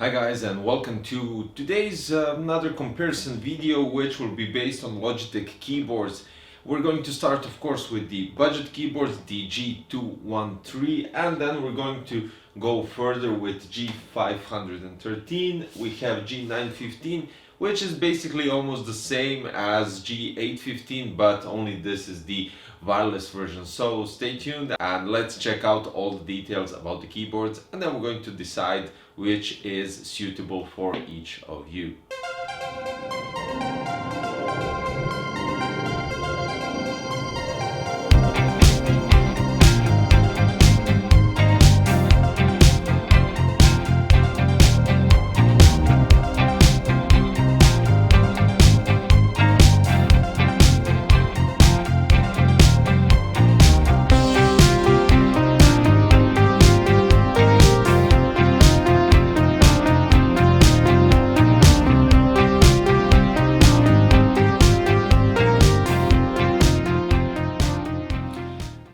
Hi guys, and welcome to today's another comparison video, which will be based on Logitech keyboards. We're going to start of course with the budget keyboards, the G213, and then we're going to go further with G513. We have G915, which is basically almost the same as G815, but only this is the wireless version. So stay tuned and let's check out all the details about the keyboards, and then we're going to decide which is suitable for each of you.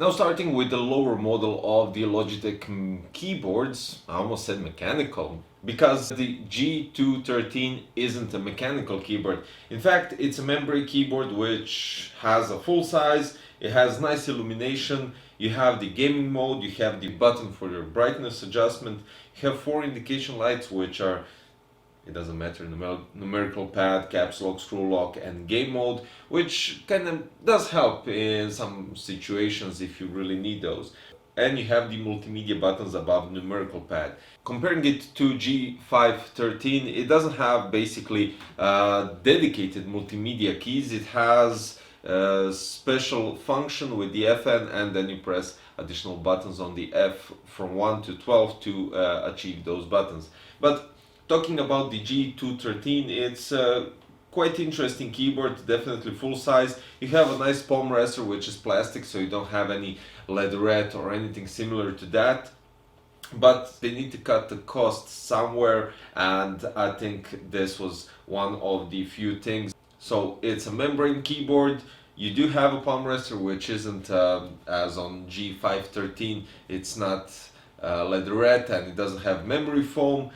Now starting with the lower model of the Logitech keyboards, I almost said mechanical, because the G213 isn't a mechanical keyboard. In fact, it's a membrane keyboard which has a full size, it has nice illumination, you have the gaming mode, you have the button for your brightness adjustment, you have 4 indication lights which are, it doesn't matter, numerical pad, caps lock, screw lock, and game mode, which kind of does help in some situations if you really need those. And you have the multimedia buttons above numerical pad. Comparing it to G513, it doesn't have basically dedicated multimedia keys. It has a special function with the FN, and then you press additional buttons on the F from 1 to 12 to achieve those buttons. But talking about the G213, it's a quite interesting keyboard, definitely full size. You have a nice palm rester which is plastic, so you don't have any leatherette or anything similar to that. But they need to cut the cost somewhere, and I think this was one of the few things. So it's a membrane keyboard. You do have a palm rester which isn't as on G513, it's not leatherette, and it doesn't have memory foam.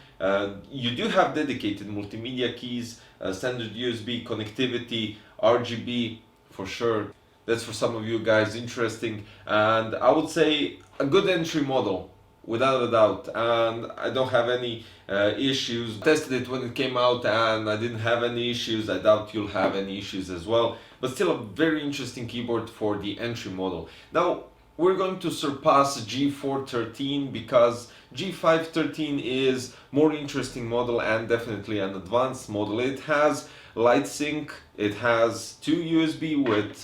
You do have dedicated multimedia keys, standard USB connectivity, RGB for sure. That's for some of you guys interesting, and I would say a good entry model without a doubt. And I don't have any issues. Tested it when it came out and I didn't have any issues. I doubt you'll have any issues as well, but still a very interesting keyboard for the entry model. Now we're going to surpass G413 because G513 is more interesting model and definitely an advanced model. It has LIGHTSYNC, it has 2 USB with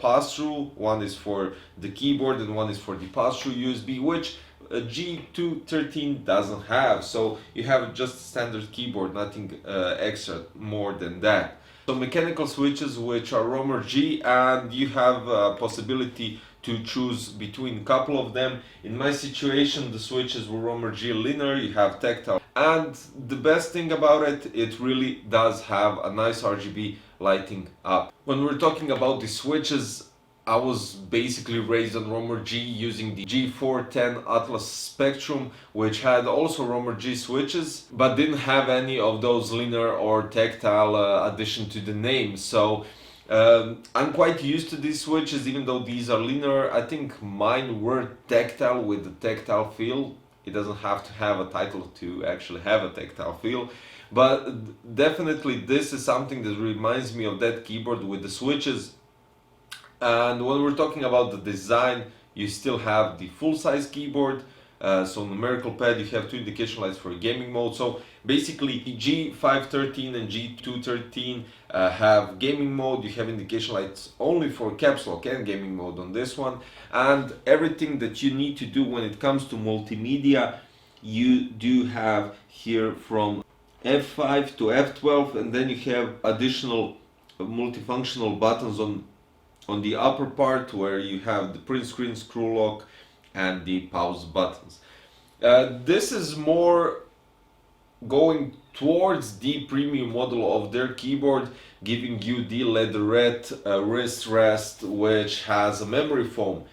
pass-through. One is for the keyboard and one is for the pass-through USB, which G213 doesn't have. So you have just a standard keyboard, nothing extra more than that. So mechanical switches which are Romer G, and you have a possibility to choose between a couple of them. In my situation, the switches were Romer G linear, you have tactile. And the best thing about it, it really does have a nice RGB lighting up. When we're talking about the switches, I was basically raised on Romer G using the G410 Atlas Spectrum, which had also Romer G switches, but didn't have any of those linear or tactile addition to the name. So I'm quite used to these switches, even though these are linear. I think mine were tactile with the tactile feel. It doesn't have to have a title to actually have a tactile feel, but definitely this is something that reminds me of that keyboard with the switches. And when we're talking about the design, you still have the full-size keyboard, so numerical pad, you have 2 indication lights for gaming mode. So basically G513 and G213 have gaming mode, you have indication lights only for caps lock and gaming mode on this one, and everything that you need to do when it comes to multimedia you do have here from F5 to F12, and then you have additional multifunctional buttons on the upper part where you have the print screen, screw lock, and the pause buttons. This is more going towards the premium model of their keyboard, giving you the leatherette wrist rest which has a memory foam.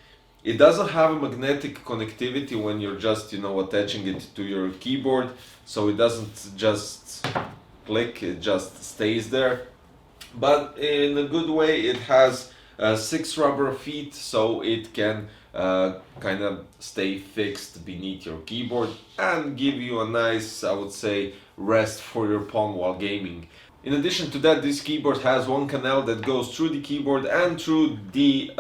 It doesn't have a magnetic connectivity when you're just, attaching it to your keyboard, so it doesn't just click, it just stays there. But in a good way, it has 6 rubber feet, so it can kind of stay fixed beneath your keyboard and give you a nice, I would say, rest for your palm while gaming. In addition to that, this keyboard has one canal that goes through the keyboard and through the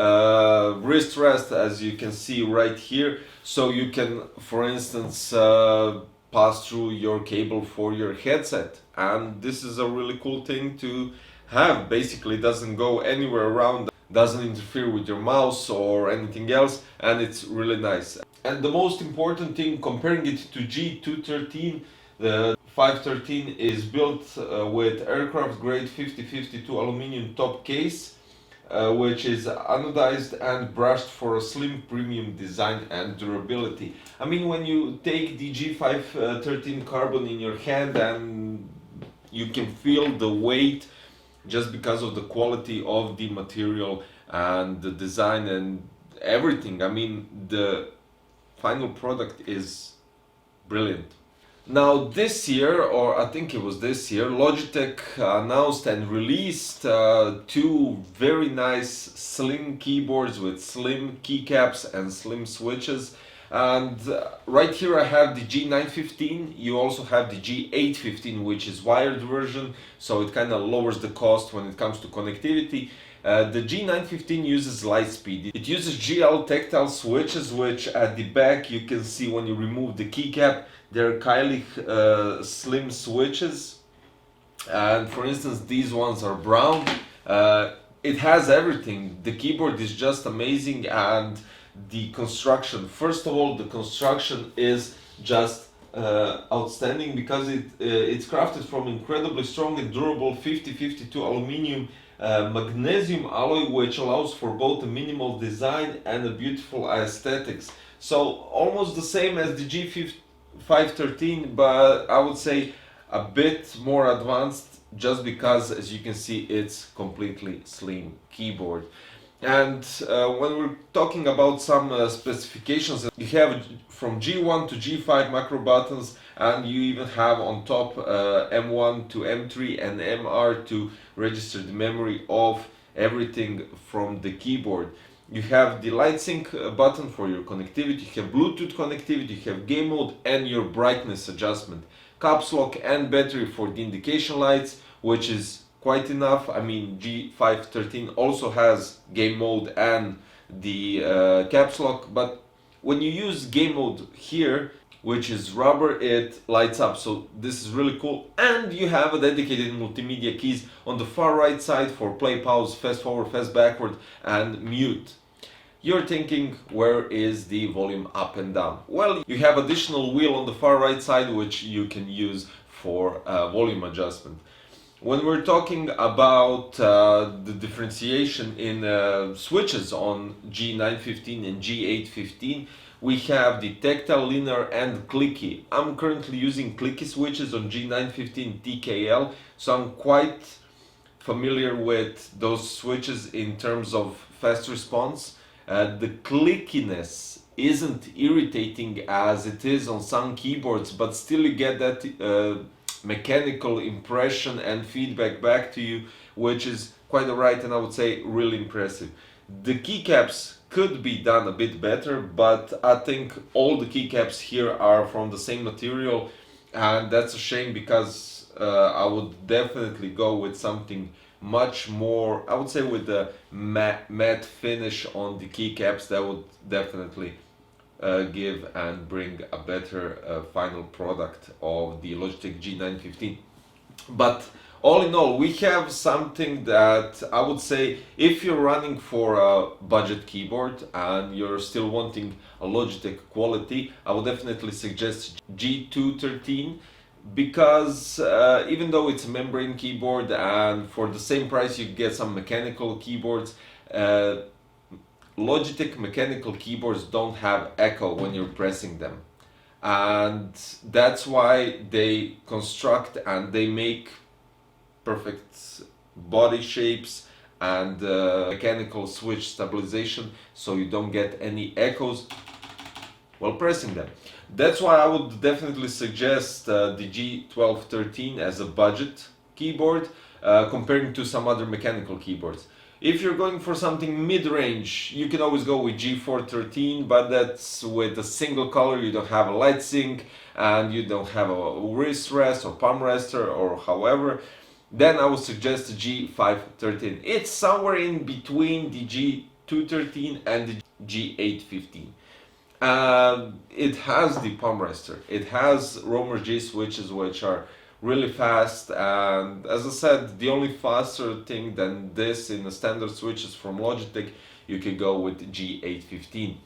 wrist rest, as you can see right here. So you can, for instance, pass through your cable for your headset. And this is a really cool thing to have. Basically, it doesn't go anywhere around, doesn't interfere with your mouse or anything else, and it's really nice. And the most important thing, comparing it to G213, the 513 is built with aircraft grade 5052 aluminum top case, which is anodized and brushed for a slim premium design and durability. I mean, when you take the G513 Carbon in your hand, and you can feel the weight just because of the quality of the material and the design and everything. I mean, the final product is brilliant. Now this year, or I think it was this year, Logitech announced and released 2 very nice slim keyboards with slim keycaps and slim switches. And right here I have the G915. You also have the G815, which is wired version, so it kind of lowers the cost when it comes to connectivity. The G915 uses LIGHTSPEED. It uses GL tactile switches, which at the back you can see when you remove the keycap, they're Kylie slim switches. And for instance, these ones are brown. It has everything. The keyboard is just amazing, and the construction, first of all, the construction is just outstanding, because it's crafted from incredibly strong and durable 5052 aluminum magnesium alloy, which allows for both a minimal design and a beautiful aesthetics. So almost the same as the G513, but I would say a bit more advanced, just because, as you can see, it's completely slim keyboard. And when we're talking about some specifications, you have from G1 to G5 macro buttons, and you even have on top M1 to M3 and MR to register the memory of everything from the keyboard. You have the LIGHTSYNC button for your connectivity, you have Bluetooth connectivity, you have game mode and your brightness adjustment. Caps lock and battery for the indication lights, which is quite enough. I mean, G513 also has game mode and the caps lock, but when you use game mode here, which is rubber, it lights up, so this is really cool. And you have a dedicated multimedia keys on the far right side for play, pause, fast forward, fast backward and mute. You're thinking, where is the volume up and down? Well, you have additional wheel on the far right side, which you can use for volume adjustment. When we're talking about the differentiation in switches on G915 and G815, we have the tactile, linear and clicky. I'm currently using clicky switches on G915 TKL, so I'm quite familiar with those switches in terms of fast response. The clickiness isn't irritating as it is on some keyboards, but still you get that mechanical impression and feedback back to you, which is quite alright, and I would say really impressive. The keycaps could be done a bit better, but I think all the keycaps here are from the same material, and that's a shame, because I would definitely go with something much more, I would say, with the matte finish on the keycaps. That would definitely give and bring a better final product of the Logitech G915. But all in all, we have something that I would say, if you're running for a budget keyboard and you're still wanting a Logitech quality, I would definitely suggest G213, because even though it's a membrane keyboard and for the same price you get some mechanical keyboards, Logitech mechanical keyboards don't have echo when you're pressing them, and that's why they construct and they make perfect body shapes and mechanical switch stabilization, so you don't get any echoes while pressing them. That's why I would definitely suggest the G1213 as a budget keyboard comparing to some other mechanical keyboards. If you're going for something mid-range, you can always go with G413, but that's with a single color. You don't have a LIGHTSYNC and you don't have a wrist rest or palm rester or however. Then I would suggest the G513. It's somewhere in between the G213 and the G815. It has the palm rester. It has roamer G switches, which are really fast, and as I said, the only faster thing than this in the standard switches from Logitech, you can go with G815.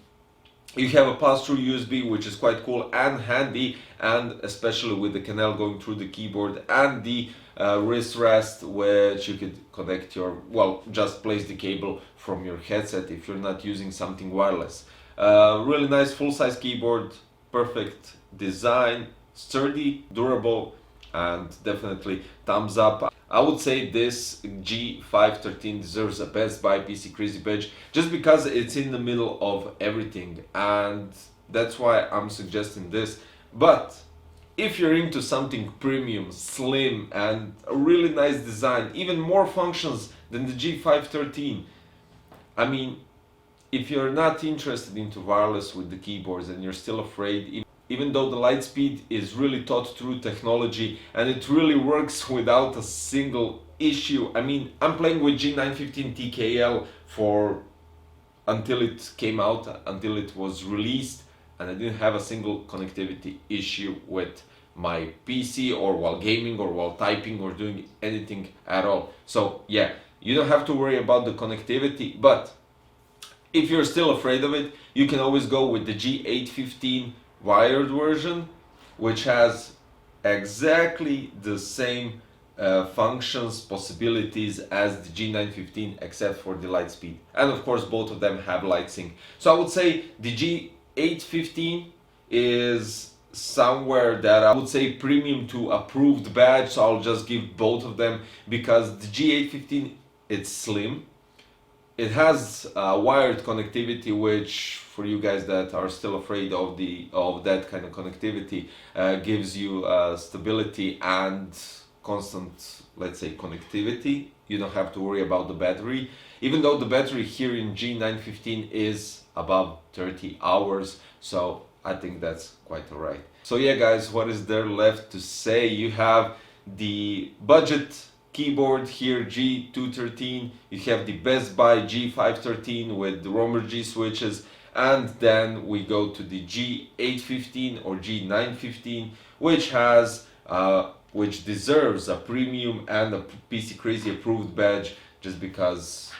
You have a pass-through USB, which is quite cool and handy, and especially with the canal going through the keyboard, and the wrist rest, which you could connect your, well, just place the cable from your headset if you're not using something wireless. Really nice full-size keyboard, perfect design, sturdy, durable, and definitely thumbs up. I would say this G513 deserves a Best Buy PC Crazy badge just because it's in the middle of everything, and that's why I'm suggesting this. But if you're into something premium, slim, and a really nice design, even more functions than the G513, I mean, if you're not interested into wireless with the keyboards and you're still afraid, even though the LIGHTSPEED is really thought through technology and it really works without a single issue. I mean, I'm playing with G915 TKL until it came out, until it was released, and I didn't have a single connectivity issue with my PC or while gaming or while typing or doing anything at all. So yeah, you don't have to worry about the connectivity, but if you're still afraid of it, you can always go with the G815 wired version, which has exactly the same functions, possibilities as the G915, except for the LIGHTSPEED. And of course, both of them have LIGHTSYNC. So I would say the G815 is somewhere that I would say premium to approved badge. So I'll just give both of them because the G815, it's slim. It has wired connectivity, which for you guys that are still afraid of that kind of connectivity, gives you stability and constant, let's say, connectivity. You don't have to worry about the battery, even though the battery here in G915 is above 30 hours, so I think that's quite alright. So yeah guys, what is there left to say? You have the budget keyboard here, G213, you have the Best Buy G513 with the roamer G switches, and then we go to the G815 or G915, which deserves a premium and a PC Crazy approved badge, just because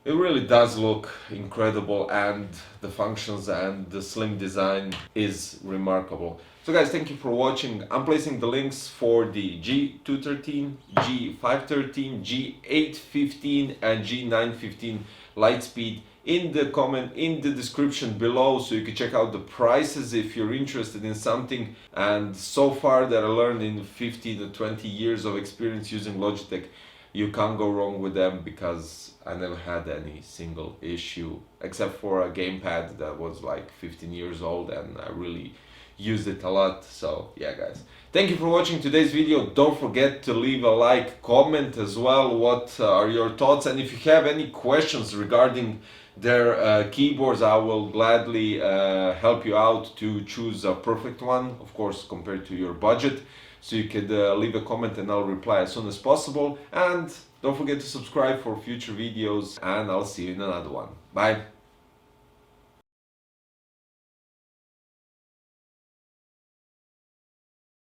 it really does look incredible and the functions and the slim design is remarkable. So guys, thank you for watching. I'm placing the links for the G213, G513, G815 and G915 LIGHTSPEED in the description below, so you can check out the prices if you're interested in something. And so far that I learned in 15 to 20 years of experience using Logitech, you can't go wrong with them, because I never had any single issue except for a gamepad that was like 15 years old and I really used it a lot. So yeah guys, thank you for watching today's video. Don't forget to leave a like, comment as well what are your thoughts, and if you have any questions regarding their keyboards, I will gladly help you out to choose a perfect one, of course compared to your budget. So you could leave a comment and I'll reply as soon as possible. And don't forget to subscribe for future videos, and I'll see you in another one. Bye!